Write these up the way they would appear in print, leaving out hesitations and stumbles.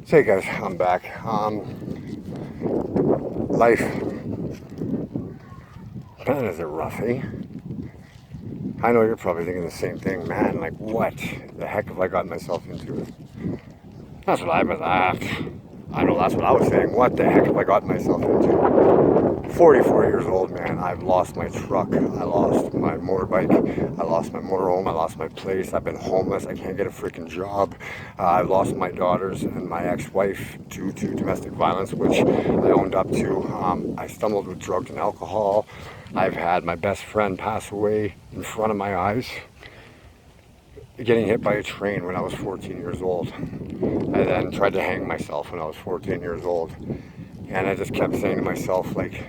So hey guys, I'm back. Life, man, is it rough, eh? I know you're probably thinking the same thing, man. Like, what the heck have I gotten myself into? That's what I was at. I know that's what I was saying. What the heck have I gotten myself into? 44 years old, man. I've lost my truck. I lost my motorbike. I lost my motorhome. I lost my place. I've been homeless. I can't get a freaking job. I've lost my daughters and my ex-wife due to domestic violence, which I owned up to. I stumbled with drugs and alcohol. I've had my best friend pass away in front of my eyes, getting hit by a train when I was 14 years old. I then tried to hang myself when I was 14 years old. And I just kept saying to myself, like,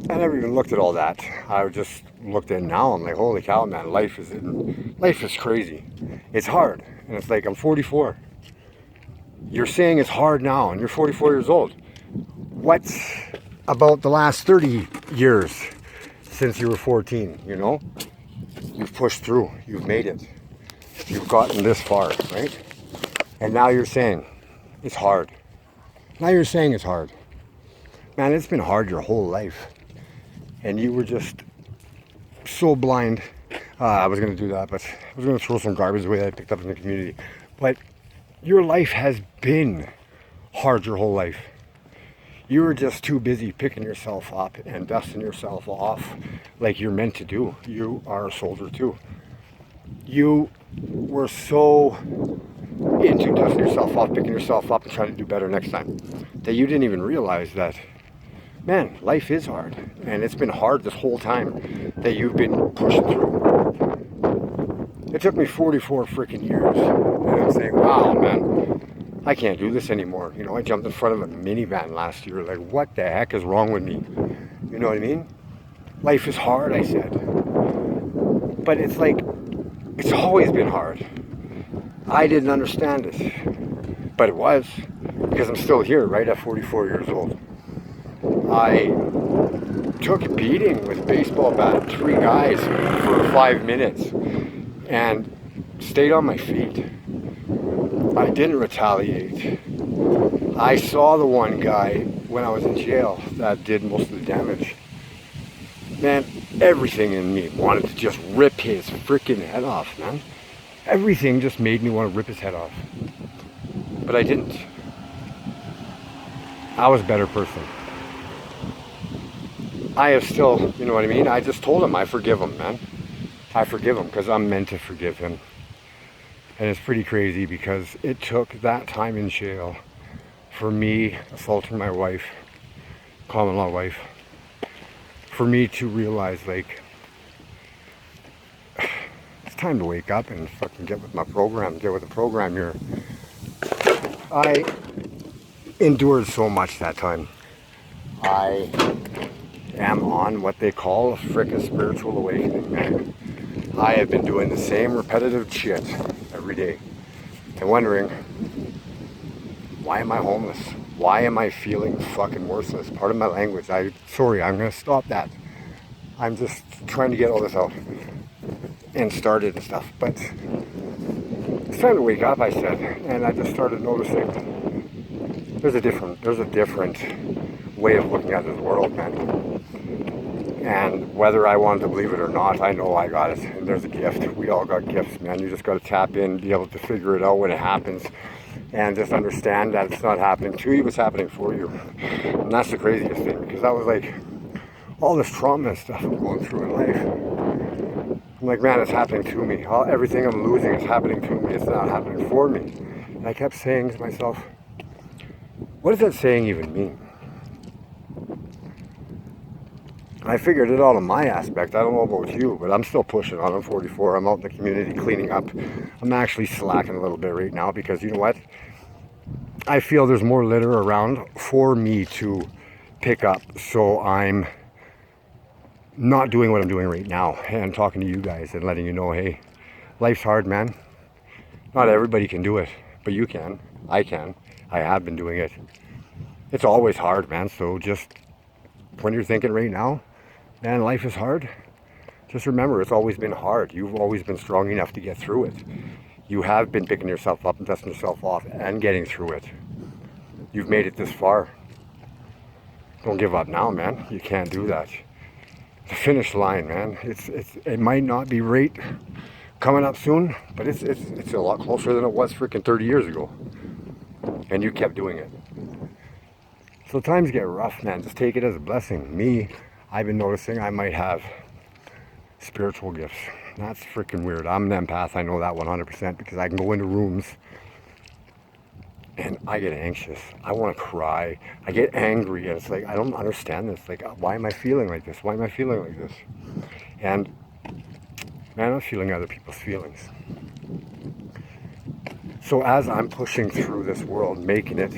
I never even looked at all that. I just looked at it now. I'm like, holy cow, man, life is crazy. It's hard. And it's like, I'm 44. You're saying it's hard now, and you're 44 years old. What about the last 30 years since you were 14, you know? You've pushed through. You've made it. You've gotten this far, right? And now you're saying it's hard. Now you're saying it's hard. Man, it's been hard your whole life. And you were just so blind. I was going to do that, but I was going to throw some garbage away that I picked up in the community. But your life has been hard your whole life. You were just too busy picking yourself up and dusting yourself off like you're meant to do. You are a soldier too. You were so into dusting yourself off, picking yourself up and trying to do better next time that you didn't even realize that, man, life is hard. And it's been hard this whole time that you've been pushing through. It took me 44 freaking years. And I'm saying, wow, man, I can't do this anymore. You know, I jumped in front of a minivan last year. Like, what the heck is wrong with me? You know what I mean? Life is hard, I said. But it's like, it's always been hard. I didn't understand it. But it was. Because I'm still here, right at 44 years old. I took a beating with a baseball bat, 3 guys for 5 minutes. And stayed on my feet. I didn't retaliate. I saw the one guy when I was in jail that did most of the damage. Man, everything in me wanted to just rip his freaking head off, man. Everything just made me want to rip his head off. But I didn't. I was a better person. I have still, you know what I mean? I just told him I forgive him, man. I forgive him because I'm meant to forgive him. And it's pretty crazy because it took that time in jail for me assaulting my wife, common law wife, for me to realize, like, it's time to wake up and fucking get with my program, get with the program here. I endured so much that time. I am on what they call a frickin' spiritual awakening, man. I have been doing the same repetitive shit every day and wondering, why am I homeless? Why am I feeling fucking worthless? Pardon my language. Sorry, I'm gonna stop that. I'm just trying to get all this out and started and stuff. But it's time to wake up, I said, and I just started noticing there's a different way of looking at this world, man. And whether I wanted to believe it or not, I know I got it. And there's a gift. We all got gifts, man. You just got to tap in, be able to figure it out when it happens, and just understand that it's not happening to you, it's happening for you. And that's the craziest thing, because that was like all this trauma and stuff I'm going through in life. I'm like, man, it's happening to me. Everything I'm losing is happening to me. It's not happening for me. And I kept saying to myself, what does that saying even mean? I figured it out on my aspect. I don't know about you, but I'm still pushing on. I'm 44. I'm out in the community cleaning up. I'm actually slacking a little bit right now because, you know what? I feel there's more litter around for me to pick up. So I'm not doing what I'm doing right now and talking to you guys and letting you know, hey, life's hard, man. Not everybody can do it, but you can. I can. I have been doing it. It's always hard, man. So just when you're thinking right now, man, life is hard, just remember it's always been hard. You've always been strong enough to get through it. You have been picking yourself up and dusting yourself off and getting through it. You've made it this far. Don't give up now, man. You can't do that. The finish line, man. It might not be right coming up soon, but it's a lot closer than it was freaking 30 years ago. And you kept doing it. So times get rough, man. Just take it as a blessing. Me, I've been noticing I might have spiritual gifts. That's freaking weird. I'm an empath. I know that 100% because I can go into rooms and I get anxious. I want to cry. I get angry. And it's like, I don't understand this. Like, why am I feeling like this? Why am I feeling like this? And, man, I'm feeling other people's feelings. So as I'm pushing through this world, making it,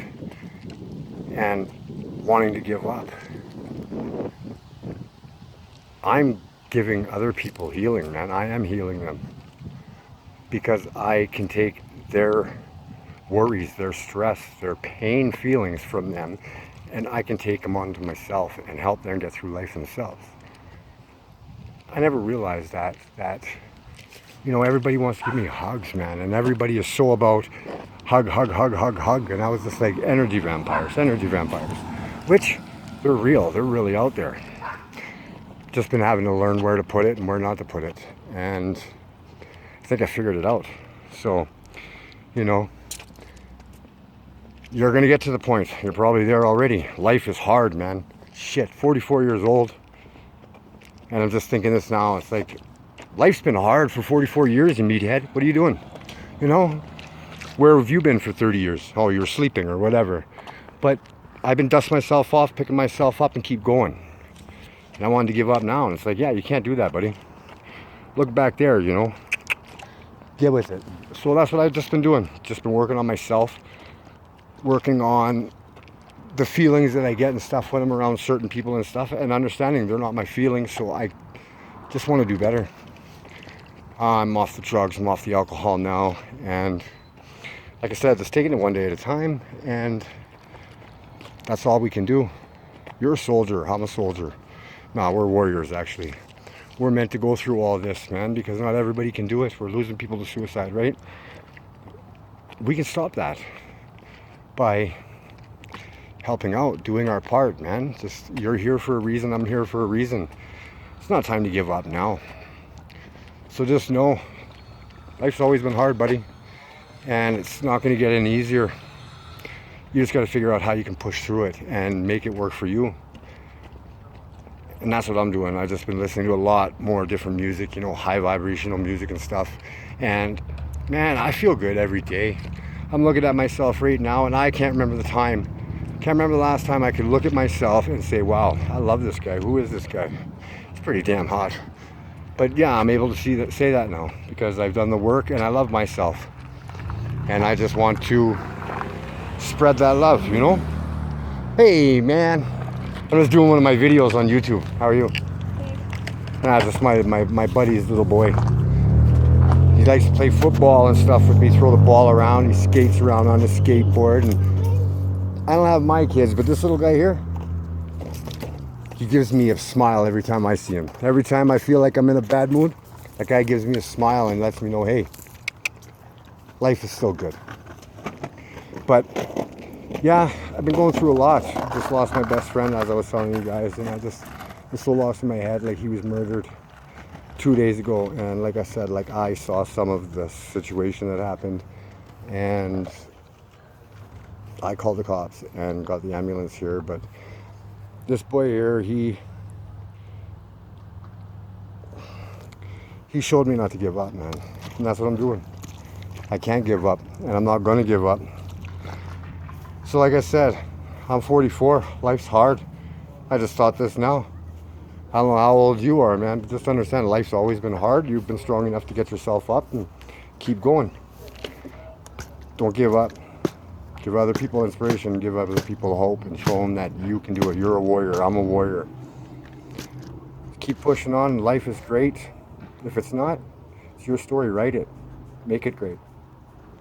and wanting to give up, I'm giving other people healing, man. I am healing them. Because I can take their worries, their stress, their pain feelings from them, and I can take them onto myself and help them get through life themselves. I never realized that everybody wants to give me hugs, man, and everybody is so about hug, hug, hug, hug, hug, and I was just like energy vampires, which they're real, they're really out there. Just been having to learn where to put it and where not to put it, and I think I figured it out. So, you're going to get to the point. You're probably there already. Life is hard, man. Shit, 44 years old. And I'm just thinking this now. It's like, life's been hard for 44 years, you meathead. What are you doing? Where have you been for 30 years? Oh, you were sleeping or whatever. But I've been dusting myself off, picking myself up and keep going. And I wanted to give up now. And it's like, yeah, you can't do that, buddy. Look back there, Get with it. So that's what I've just been doing. Just been working on myself. Working on the feelings that I get and stuff when I'm around certain people and stuff, and understanding they're not my feelings, so I just want to do better. I'm off the drugs, I'm off the alcohol now, and like I said, just taking it one day at a time, and that's all we can do. You're a soldier, I'm a soldier. Nah, we're warriors, actually. We're meant to go through all this, man, because not everybody can do it. We're losing people to suicide, right? We can stop that by helping out, doing our part, man. Just, you're here for a reason, I'm here for a reason. It's not time to give up now. So just know, life's always been hard, buddy, and it's not going to get any easier. You just got to figure out how you can push through it and make it work for you. And that's what I'm doing. I've just been listening to a lot more different music, high vibrational music and stuff. And man, I feel good every day. I'm looking at myself right now and I can't remember the time. Can't remember the last time I could look at myself and say, wow, I love this guy. Who is this guy? It's pretty damn hot. But yeah, I'm able to say that now because I've done the work and I love myself. And I just want to spread that love, Hey, man. I'm just doing one of my videos on YouTube. How are you? Just my buddy's little boy. He likes to play football and stuff with me, throw the ball around. He skates around on his skateboard. And I don't have my kids, but this little guy here, he gives me a smile every time I see him. Every time I feel like I'm in a bad mood, that guy gives me a smile and lets me know, hey, life is still good. But yeah, I've been going through a lot. Just lost my best friend, as I was telling you guys, and I just was so lost in my head. Like, he was murdered 2 days ago, and like I said, like, I saw some of the situation that happened, and I called the cops and got the ambulance here. But this boy here, he showed me not to give up, man, and that's what I'm doing. I can't give up, and I'm not going to give up. So like I said, I'm 44, life's hard. I just thought this now. I don't know how old you are, man, but just understand life's always been hard. You've been strong enough to get yourself up and keep going. Don't give up. Give other people inspiration, give other people hope, and show them that you can do it. You're a warrior, I'm a warrior. Keep pushing on, life is great. If it's not, it's your story, write it. Make it great.